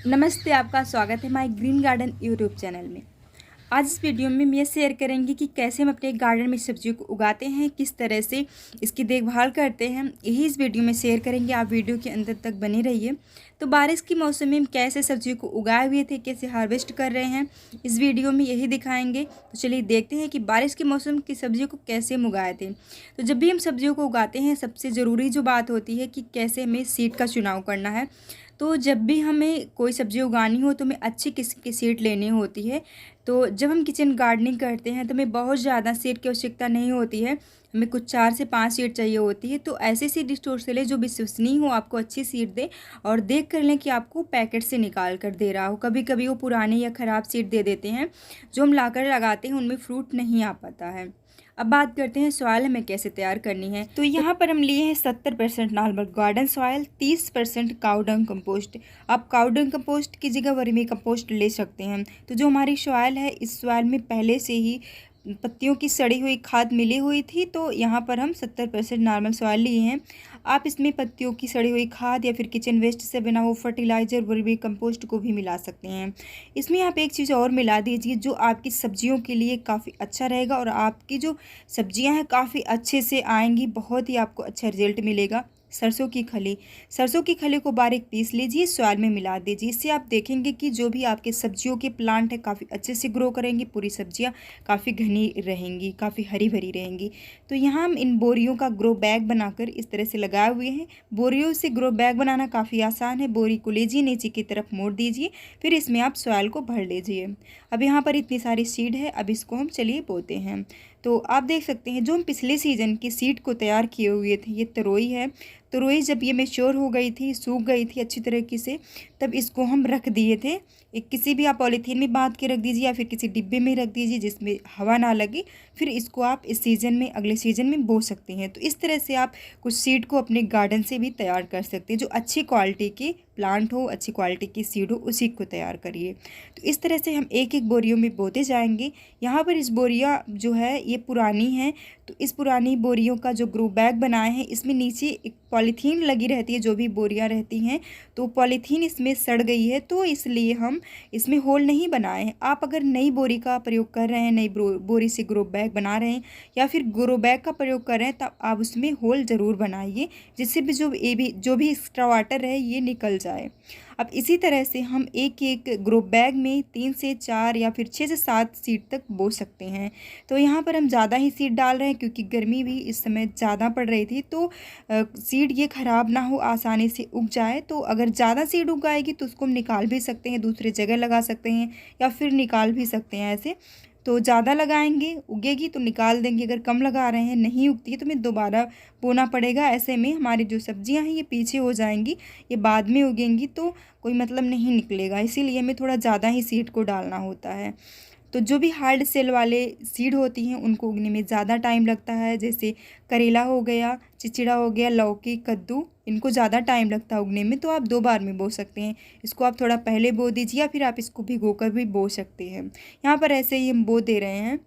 नमस्ते, आपका स्वागत है my green garden YouTube channel में। आज इस वीडियो में हम ये शेयर करेंगे कि कैसे हम अपने गार्डन में सब्जियों को उगाते हैं, किस तरह से इसकी देखभाल करते हैं, यही इस वीडियो में शेयर करेंगे। आप वीडियो के अंत तक बने रहिए। तो बारिश के मौसम में हम कैसे सब्जियों को उगाए हुए थे, कैसे हार्वेस्ट कर रहे हैं, इस वीडियो में यही दिखाएंगे। तो चलिए देखते हैं कि बारिश के मौसम की सब्जियों को कैसे हम उगाए थे। तो जब भी हम सब्जियों को उगाते हैं, सबसे ज़रूरी जो बात होती है कि कैसे हमें सीड का चुनाव करना है। तो जब भी हमें कोई सब्ज़ी उगानी हो तो हमें अच्छी किस्म की सीड लेनी होती है। तो जब हम किचन गार्डनिंग करते हैं तो हमें बहुत ज़्यादा सीड की आवश्यकता नहीं होती है, हमें कुछ 4 से 5 सीड चाहिए होती है। तो ऐसे सीड स्टोर से लें जो विश्वसनीय हो, आपको अच्छी सीड दे और देख कर लें कि आपको पैकेट से निकाल कर दे रहा हो। कभी कभी वो पुराने या ख़राब सीड दे देते हैं, जो हम लाकर लगाते हैं उनमें फ्रूट नहीं आ पाता है। अब बात करते हैं सॉइल हमें कैसे तैयार करनी है। तो यहाँ पर हम लिए हैं 70% normal garden soil, 30% cow dung compost. आप काउडंग कंपोस्ट की जगह वर्मी कंपोस्ट ले सकते हैं। तो जो हमारी सॉइल है, इस सॉइल में पहले से ही पत्तियों की सड़ी हुई खाद मिली हुई थी, तो यहाँ पर हम 70% नॉर्मल सॉइल लिए हैं। आप इसमें पत्तियों की सड़ी हुई खाद या फिर किचन वेस्ट से बना हुआ फर्टिलाइज़र वर्मी कंपोस्ट को भी मिला सकते हैं। इसमें आप एक चीज़ और मिला दीजिए जो आपकी सब्जियों के लिए काफ़ी अच्छा रहेगा और आपकी जो सब्जियां हैं काफ़ी अच्छे से आएंगी, बहुत ही आपको अच्छा रिजल्ट मिलेगा। सरसों की खली, सरसों की खली को बारीक पीस लीजिए, सॉइल में मिला दीजिए। इससे आप देखेंगे कि जो भी आपके सब्जियों के प्लांट हैं काफ़ी अच्छे से ग्रो करेंगे, पूरी सब्जियां काफ़ी घनी रहेंगी, काफ़ी हरी भरी रहेंगी। तो यहाँ हम इन बोरियों का ग्रो बैग बनाकर इस तरह से लगाए हुए हैं। बोरियों से ग्रो बैग बनाना काफ़ी आसान है। बोरी को लीजिए, नीचे की तरफ मोड़ दीजिए, फिर इसमें आप सॉइल को भर लीजिए। अब यहाँ पर इतनी सारी सीड है, अब इसको हम चलिए बोते हैं। तो आप देख सकते हैं जो हम पिछले सीज़न की सीड को तैयार किए हुए थे, ये तरोई है। तरोई जब ये मैच्योर हो गई थी, सूख गई थी अच्छी तरीके से, तब इसको हम रख दिए थे। एक किसी भी आप पॉलीथीन में बांध के रख दीजिए या फिर किसी डिब्बे में रख दीजिए जिसमें हवा ना लगे। फिर इसको आप इस सीज़न में, अगले सीज़न में बो सकते हैं। तो इस तरह से आप कुछ सीड को अपने गार्डन से भी तैयार कर सकते हैं। जो अच्छी क्वालिटी के प्लांट हो, अच्छी क्वालिटी की सीड हो, उसी को तैयार करिए। तो इस तरह से हम एक एक बोरियों में बोते जाएंगे। यहाँ पर इस बोरिया जो है ये पुरानी है, तो इस पुरानी बोरियों का जो ग्रो बैग बनाए हैं, इसमें नीचे एक पॉलीथीन लगी रहती है। जो भी बोरियां रहती हैं तो पॉलीथीन इसमें सड़ गई है, तो इसलिए हम इसमें होल नहीं बनाए हैं। आप अगर नई बोरी का प्रयोग कर रहे हैं, नई बोरी से ग्रो बैग बना रहे हैं या फिर ग्रो बैग का प्रयोग कर रहे हैं, तब आप उसमें होल ज़रूर बनाइए, जिससे भी जो भी एक्स्ट्रा वाटर है ये निकल जाए। अब इसी तरह से हम एक एक ग्रो बैग में 3 से 4 या फिर 6 से 7 सीड तक बो सकते हैं। तो यहाँ पर हम ज़्यादा ही सीड डाल रहे हैं क्योंकि गर्मी भी इस समय ज़्यादा पड़ रही थी, तो सीड ये ख़राब ना हो, आसानी से उग जाए। तो अगर ज़्यादा सीड उग आएगी तो उसको हम निकाल भी सकते हैं, दूसरी जगह लगा सकते हैं या फिर निकाल भी सकते हैं ऐसे। तो ज़्यादा लगाएंगे उगेगी तो निकाल देंगे, अगर कम लगा रहे हैं नहीं उगती है तो हमें दोबारा बोना पड़ेगा। ऐसे में हमारी जो सब्जियां हैं ये पीछे हो जाएंगी, ये बाद में उगेंगी तो कोई मतलब नहीं निकलेगा। इसीलिए हमें थोड़ा ज़्यादा ही सीड को डालना होता है। तो जो भी हार्ड सेल वाले सीड होती हैं उनको उगने में ज़्यादा टाइम लगता है, जैसे करेला हो गया, चिचिड़ा हो गया, लौकी, कद्दू, इनको ज़्यादा टाइम लगता है उगने में। तो आप 2 बार में बो सकते हैं। इसको आप थोड़ा पहले बो दीजिए या फिर आप इसको भिगोकर भी बो सकते हैं। यहाँ पर ऐसे ही हम बो दे रहे हैं।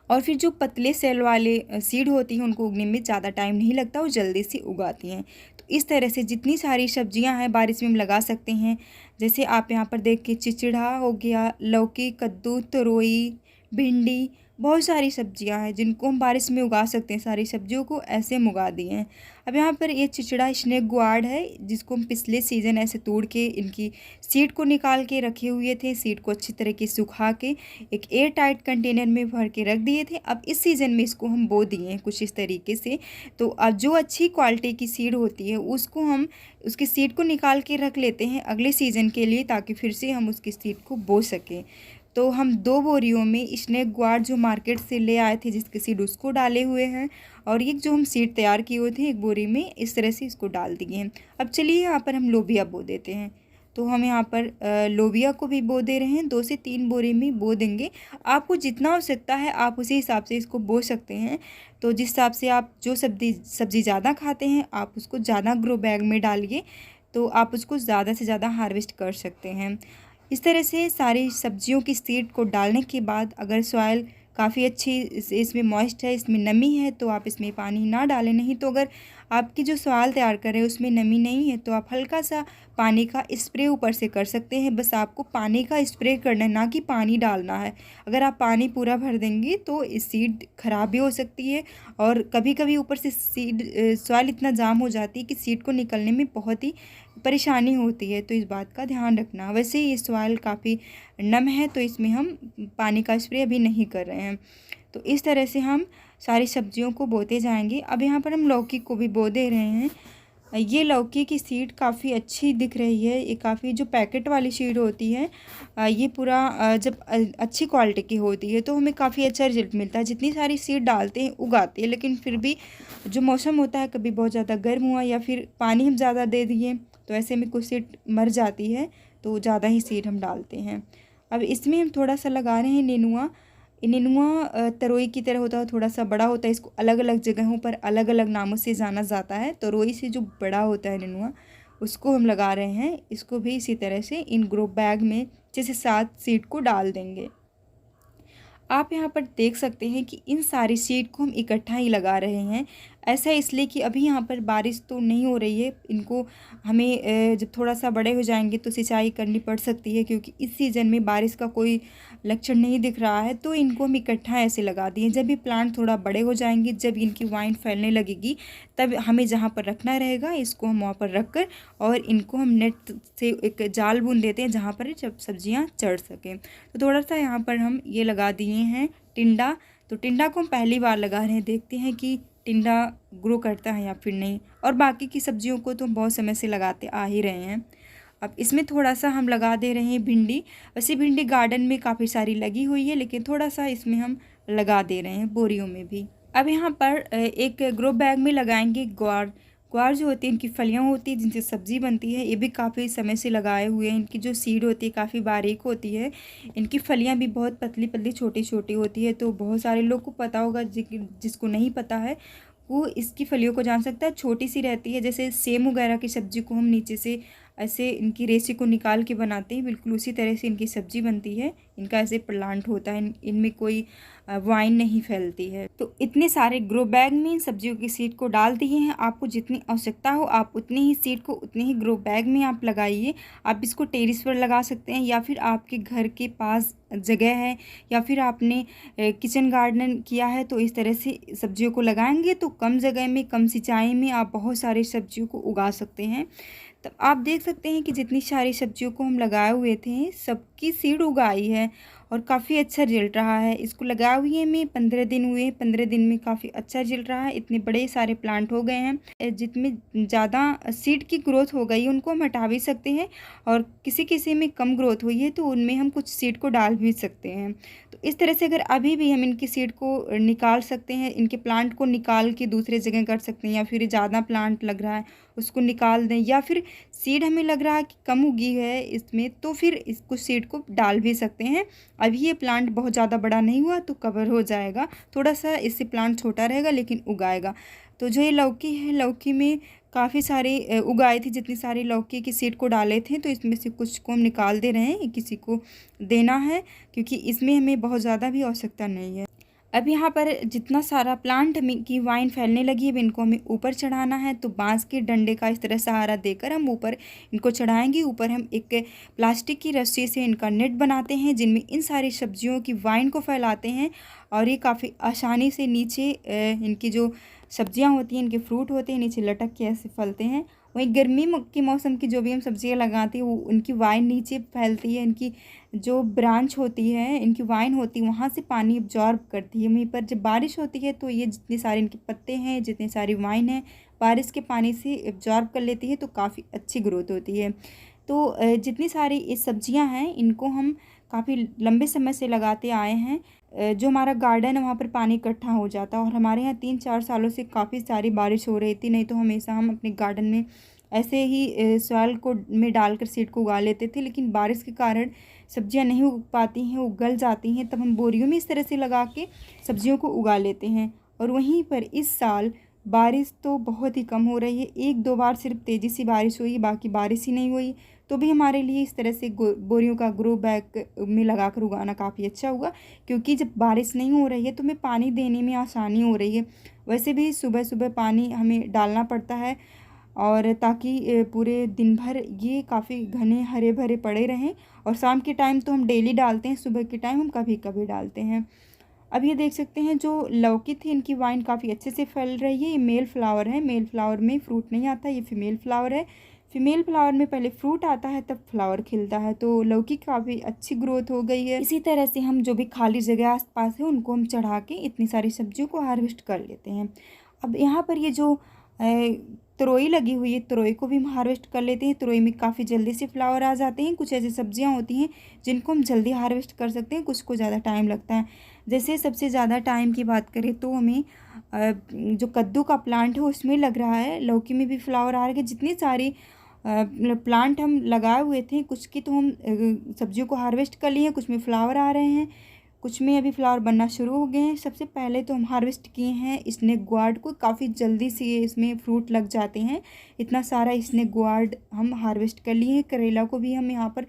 और फिर जो पतले सेल वाले सीड होती हैं उनको उगने में ज़्यादा टाइम नहीं लगता, वो जल्दी से उगाती हैं। तो इस तरह से जितनी सारी सब्जियां हैं बारिश में हम लगा सकते हैं। जैसे आप यहाँ पर देख के चिचिड़ा हो गया, लौकी, कद्दू, तरोई, भिंडी, बहुत सारी सब्जियां हैं जिनको हम बारिश में उगा सकते हैं। सारी सब्जियों को ऐसे हम उगा दिए हैं। अब यहाँ पर ये चिचिड़ा स्नेक गुआर्ड है जिसको हम पिछले सीज़न ऐसे तोड़ के इनकी सीड को निकाल के रखे हुए थे। सीड को अच्छी तरीके से सुखा के एक एयर टाइट कंटेनर में भर के रख दिए थे। अब इस सीज़न में इसको हम बो दिए हैं कुछ इस तरीके से। तो अब जो अच्छी क्वालिटी की सीड होती है उसको हम उसकी सीड को निकाल के रख लेते हैं अगले सीज़न के लिए, ताकि फिर से हम उसकी सीड को बो सकें। तो हम 2 बोरियों में स्नेक गार्ड जो मार्केट से ले आए थे जिसके सीड उसको डाले हुए हैं, और ये जो हम सीड तैयार किए हुए थे एक बोरी में, इस तरह से इसको डाल दिए हैं। अब चलिए यहाँ पर हम लोबिया बो देते हैं। तो हम यहाँ पर लोबिया को भी बो दे रहे हैं, 2 से 3 बोरी में बो देंगे। आपको जितना आवश्यकता है आप उसी हिसाब से इसको बो सकते हैं। तो जिस हिसाब से आप जो सब्ज़ी ज़्यादा खाते हैं आप उसको ज़्यादा ग्रो बैग में डालिए, तो आप उसको ज़्यादा से ज़्यादा हार्वेस्ट कर सकते हैं। इस तरह से सारी सब्जियों की सीड को डालने के बाद अगर सॉइल काफ़ी अच्छी इसमें मॉइस्ट है, इसमें नमी है, तो आप इसमें पानी ना डालें। नहीं तो अगर आपकी जो सॉइल तैयार कर रहे हैं उसमें नमी नहीं है तो आप हल्का सा पानी का स्प्रे ऊपर से कर सकते हैं। बस आपको पानी का स्प्रे करना है, ना कि पानी डालना है। अगर आप पानी पूरा भर देंगे तो सीड ख़राब भी हो सकती है और कभी कभी ऊपर से सॉइल इतना जाम हो जाती है कि सीड को निकलने में बहुत ही परेशानी होती है, तो इस बात का ध्यान रखना। वैसे ही ये सॉइल काफ़ी नम है तो इसमें हम पानी का स्प्रे अभी नहीं कर रहे हैं। तो इस तरह से हम सारी सब्जियों को बोते जाएंगे। अब यहाँ पर हम लौकी को भी बो दे रहे हैं। ये लौकी की सीड काफ़ी अच्छी दिख रही है। ये काफ़ी जो पैकेट वाली सीड होती है ये पूरा जब अच्छी क्वालिटी की होती है तो हमें काफ़ी अच्छा रिजल्ट मिलता है। जितनी सारी सीड डालते हैं उगाते हैं, लेकिन फिर भी जो मौसम होता है कभी बहुत ज़्यादा गर्म हुआ या फिर पानी हम ज़्यादा दे दिए तो ऐसे में कुछ सीड मर जाती है, तो ज़्यादा ही सीड हम डालते हैं। अब इसमें हम थोड़ा सा लगा रहे हैं नेनुआ। नेनुआ तरोई की तरह होता है, थोड़ा सा बड़ा होता है। इसको अलग अलग जगहों पर अलग अलग नामों से जाना जाता है। तरोई से जो बड़ा होता है नेनुआ उसको हम लगा रहे हैं। इसको भी इसी तरह से इन ग्रो बैग में 6 से 7 सीड को डाल देंगे। आप यहाँ पर देख सकते हैं कि इन सारी सीड को हम इकट्ठा ही लगा रहे हैं। ऐसा इसलिए कि अभी यहाँ पर बारिश तो नहीं हो रही है। इनको हमें जब थोड़ा सा बड़े हो जाएंगे तो सिंचाई करनी पड़ सकती है, क्योंकि इस सीज़न में बारिश का कोई लक्षण नहीं दिख रहा है। तो इनको हम इकट्ठा ऐसे लगा दिए। जब ये प्लांट थोड़ा बड़े हो जाएंगे, जब इनकी वाइन फैलने लगेगी, तब हमें जहाँ पर रखना रहेगा इसको हम वहाँ पर रख कर और इनको हम नेट से एक जाल बुन देते हैं जहाँ पर जब सब्जियाँ चढ़ सकें। तो थोड़ा सा यहाँ पर हम ये लगा दिए हैं टिंडा। तो टिंडा को हम पहली बार लगा रहे हैं, देखते हैं कि टिंडा ग्रो करता है या फिर नहीं। और बाकी की सब्जियों को तो हम बहुत समय से लगाते आ ही रहे हैं। अब इसमें थोड़ा सा हम लगा दे रहे हैं भिंडी। वैसे भिंडी गार्डन में काफ़ी सारी लगी हुई है, लेकिन थोड़ा सा इसमें हम लगा दे रहे हैं बोरियों में भी। अब यहाँ पर एक ग्रो बैग में लगाएंगे ग्वार। ग्वार जो होती है इनकी फलियाँ होती है जिनसे सब्ज़ी बनती है। ये भी काफ़ी समय से लगाए हुए हैं। इनकी जो सीड होती है काफ़ी बारीक होती है। इनकी फलियाँ भी बहुत पतली पतली छोटी छोटी होती है। तो बहुत सारे लोग को पता होगा, जिसको नहीं पता है वो इसकी फलियों को जान सकता है। छोटी सी रहती है, जैसे सेम वगैरह की सब्ज़ी को हम नीचे से ऐसे इनकी रेसे को निकाल के बनाते हैं, बिल्कुल उसी तरह से इनकी सब्ज़ी बनती है। इनका ऐसे प्लांट होता है, इनमें कोई वाइन नहीं फैलती है। तो इतने सारे ग्रो बैग में इन सब्जियों की सीड को डाल दिए हैं। आपको जितनी आवश्यकता हो आप उतनी ही सीड को उतने ही ग्रो बैग में आप लगाइए। आप इसको टेरेस पर लगा सकते हैं, या फिर आपके घर के पास जगह है, या फिर आपने किचन गार्डन किया है तो इस तरह से सब्जियों को लगाएंगे तो कम जगह में कम सिंचाई में आप बहुत सारी सब्जियों को उगा सकते हैं। तो आप देख सकते हैं कि जितनी सारी सब्जियों को हम लगाए हुए थे सबकी सीड उगाई है और काफ़ी अच्छा रिजल्ट रहा है। इसको लगाए हुए में 15 दिन हुए। 15 दिन में काफ़ी अच्छा रिजल्ट रहा है। इतने बड़े सारे प्लांट हो गए हैं। जितने ज़्यादा सीड की ग्रोथ हो गई उनको हम हटा भी सकते हैं, और किसी किसी में कम ग्रोथ हुई है तो उनमें हम कुछ सीड को डाल भी सकते हैं। तो इस तरह से अगर अभी भी हम इनकी सीड को निकाल सकते हैं, इनके प्लांट को निकाल के दूसरे जगह कर सकते हैं, या फिर ज़्यादा प्लांट लग रहा है उसको निकाल दें, या फिर सीड हमें लग रहा है कि कम उगी है इसमें तो फिर इसको सीड को डाल भी सकते हैं। अभी ये प्लांट बहुत ज़्यादा बड़ा नहीं हुआ तो कवर हो जाएगा, थोड़ा सा इससे प्लांट छोटा रहेगा लेकिन उगाएगा। तो जो ये लौकी है, लौकी में काफ़ी सारे उगाए थे। जितनी सारी लौकी की सीड को डाले थे तो इसमें से कुछ को हम निकाल दे रहे हैं, किसी को देना है क्योंकि इसमें हमें बहुत ज़्यादा भी आवश्यकता नहीं है। अब यहाँ पर जितना सारा प्लांट में की वाइन फैलने लगी है, इनको हमें ऊपर चढ़ाना है। तो बांस के डंडे का इस तरह सहारा देकर हम ऊपर इनको चढ़ाएंगे। ऊपर हम एक प्लास्टिक की रस्सी से इनका नेट बनाते हैं जिनमें इन सारी सब्जियों की वाइन को फैलाते हैं, और ये काफ़ी आसानी से नीचे इनकी जो सब्जियां होती हैं, इनके फ्रूट होते हैं, नीचे लटक के ऐसे फलते हैं। वहीं गर्मी के मौसम की जो भी हम सब्जियां लगाते हैं वो उनकी वाइन नीचे फैलती है। इनकी जो ब्रांच होती है, इनकी वाइन होती है, वहाँ से पानी अब्जॉर्ब करती है। वहीं पर जब बारिश होती है तो ये जितने सारे इनके पत्ते हैं, जितनी सारी वाइन है, बारिश के पानी से एब्जॉर्ब कर लेती है तो काफ़ी अच्छी ग्रोथ होती है। तो जितनी सारी ये सब्जियां हैं इनको हम काफ़ी लंबे समय से लगाते आए हैं। जो हमारा गार्डन है वहाँ पर पानी इकट्ठा हो जाता है, और हमारे यहाँ 3-4 सालों से काफ़ी सारी बारिश हो रही थी। नहीं तो हमेशा हम अपने गार्डन में ऐसे ही सॉइल को में डालकर सीड को उगा लेते थे, लेकिन बारिश के कारण सब्जियां नहीं उग पाती हैं, वो गल जाती हैं। तब हम बोरियों में इस तरह से लगा के सब्जियों को उगा लेते हैं। और वहीं पर इस साल बारिश तो बहुत ही कम हो रही है। 1-2 बार सिर्फ तेज़ी से बारिश हुई, बाकी बारिश ही नहीं हुई। तो भी हमारे लिए इस तरह से बोरियों का ग्रो बैग में लगा कर उगाना काफ़ी अच्छा हुआ, क्योंकि जब बारिश नहीं हो रही है तो हमें पानी देने में आसानी हो रही है। वैसे भी सुबह सुबह पानी हमें डालना पड़ता है, और ताकि पूरे दिन भर ये काफ़ी घने हरे भरे पड़े रहें। और शाम के टाइम तो हम डेली डालते हैं, सुबह के टाइम हम कभी कभी डालते हैं। अब ये देख सकते हैं जो लौकी थी इनकी वाइन काफ़ी अच्छे से फैल रही है। ये मेल फ्लावर है, मेल फ्लावर में फ्रूट नहीं आता, ये फीमेल फ्लावर है। फीमेल फ्लावर में पहले फ्रूट आता है तब फ्लावर खिलता है। तो लौकी काफ़ी अच्छी ग्रोथ हो गई है। इसी तरह से हम जो भी खाली जगह आसपास है उनको हम चढ़ा के इतनी सारी सब्जियों को हार्वेस्ट कर लेते हैं। अब यहाँ पर ये जो तरोई लगी हुई है, तरोई को भी हम हार्वेस्ट कर लेते हैं। तरोई में काफ़ी जल्दी से फ्लावर आ जाते हैं। कुछ ऐसी सब्जियां होती हैं जिनको हम जल्दी हार्वेस्ट कर सकते हैं, कुछ को ज़्यादा टाइम लगता है। जैसे सबसे ज़्यादा टाइम की बात करें तो हमें जो कद्दू का प्लांट है उसमें लग रहा है, लौकी में भी फ्लावर आ रहे हैं। जितनी सारी प्लांट हम लगाए हुए थे, कुछ की तो हम सब्जियों को हार्वेस्ट कर लिए हैं, कुछ में फ्लावर आ रहे हैं, कुछ में अभी फ्लावर बनना शुरू हो गए हैं। सबसे पहले तो हम हार्वेस्ट किए हैं स्नेक गोर्ड को, काफ़ी जल्दी से इसमें फ्रूट लग जाते हैं। इतना सारा स्नेक गोर्ड हम हार्वेस्ट कर लिए हैं। करेला को भी हम यहाँ पर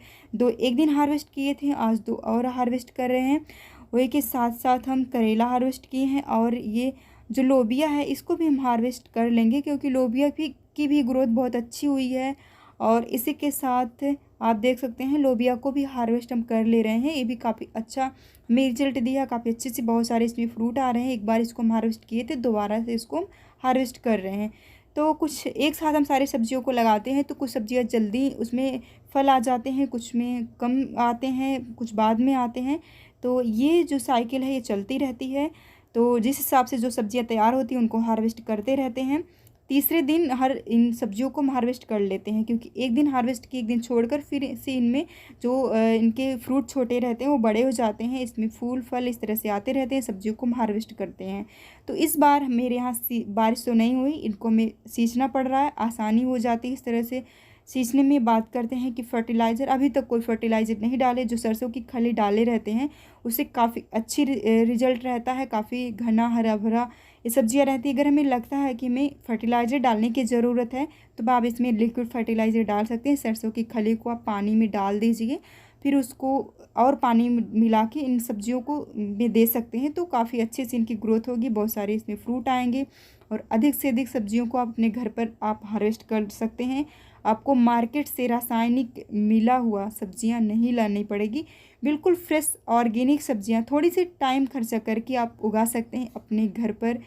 एक दिन हार्वेस्ट किए थे, आज 2 और हार्वेस्ट कर रहे हैं। वही के साथ साथ हम करेला हार्वेस्ट किए हैं, और ये जो लोबिया है इसको भी हम हार्वेस्ट कर लेंगे, क्योंकि लोबिया की भी ग्रोथ बहुत अच्छी हुई है। और इसी के साथ आप देख सकते हैं लोबिया को भी हार्वेस्ट हम कर ले रहे हैं। ये भी काफ़ी अच्छा हमें रिजल्ट दिया, काफ़ी अच्छे से बहुत सारे इसमें फ्रूट आ रहे हैं। एक बार इसको हम हार्वेस्ट किए थे, दोबारा से इसको हम हार्वेस्ट कर रहे हैं। तो कुछ एक साथ हम सारी सब्जियों को लगाते हैं तो कुछ सब्जियां जल्दी उसमें फल आ जाते हैं, कुछ में कम आते हैं, कुछ बाद में आते हैं। तो ये जो साइकिल है ये चलती रहती है। तो जिस हिसाब से जो सब्जियां तैयार होती हैं उनको हार्वेस्ट करते रहते हैं। तीसरे दिन हर इन सब्जियों को हम हार्वेस्ट कर लेते हैं, क्योंकि एक दिन हार्वेस्ट किए, एक दिन छोड़कर फिर से इनमें जो इनके फ्रूट छोटे रहते हैं वो बड़े हो जाते हैं, इसमें फूल फल इस तरह से आते रहते हैं, सब्जियों को हम हार्वेस्ट करते हैं। तो इस बार मेरे यहाँ बारिश तो नहीं हुई, इनको हमें सींचना पड़ रहा है, आसानी हो जाती है इस तरह से सींचने में। बात करते हैं कि फर्टिलाइज़र, अभी तक कोई फर्टिलाइज़र नहीं डाले। जो सरसों की खली डाले रहते हैं उससे काफ़ी अच्छी रिजल्ट रहता है, काफ़ी घना हरा भरा ये सब्जियां रहती है। अगर हमें लगता है कि हमें फर्टिलाइज़र डालने की ज़रूरत है तो आप इसमें लिक्विड फर्टिलाइज़र डाल सकते हैं। सरसों की खली को आप पानी में डाल दीजिए, फिर उसको और पानी मिला के इन सब्जियों को में दे सकते हैं, तो काफ़ी अच्छे से इनकी ग्रोथ होगी, बहुत सारे इसमें फ्रूट आएंगे, और अधिक से अधिक सब्जियों को आप अपने घर पर आप हार्वेस्ट कर सकते हैं। आपको मार्केट से रासायनिक मिला हुआ सब्जियां नहीं लानी पड़ेगी, बिल्कुल फ्रेश ऑर्गेनिक सब्जियां थोड़ी सी टाइम खर्चा करके आप उगा सकते हैं अपने घर पर।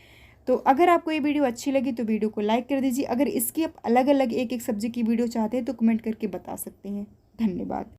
तो अगर आपको ये वीडियो अच्छी लगी तो वीडियो को लाइक कर दीजिए। अगर इसकी आप अलग अलग एक एक सब्जी की वीडियो चाहते हैं तो कमेंट करके बता सकते हैं। धन्यवाद।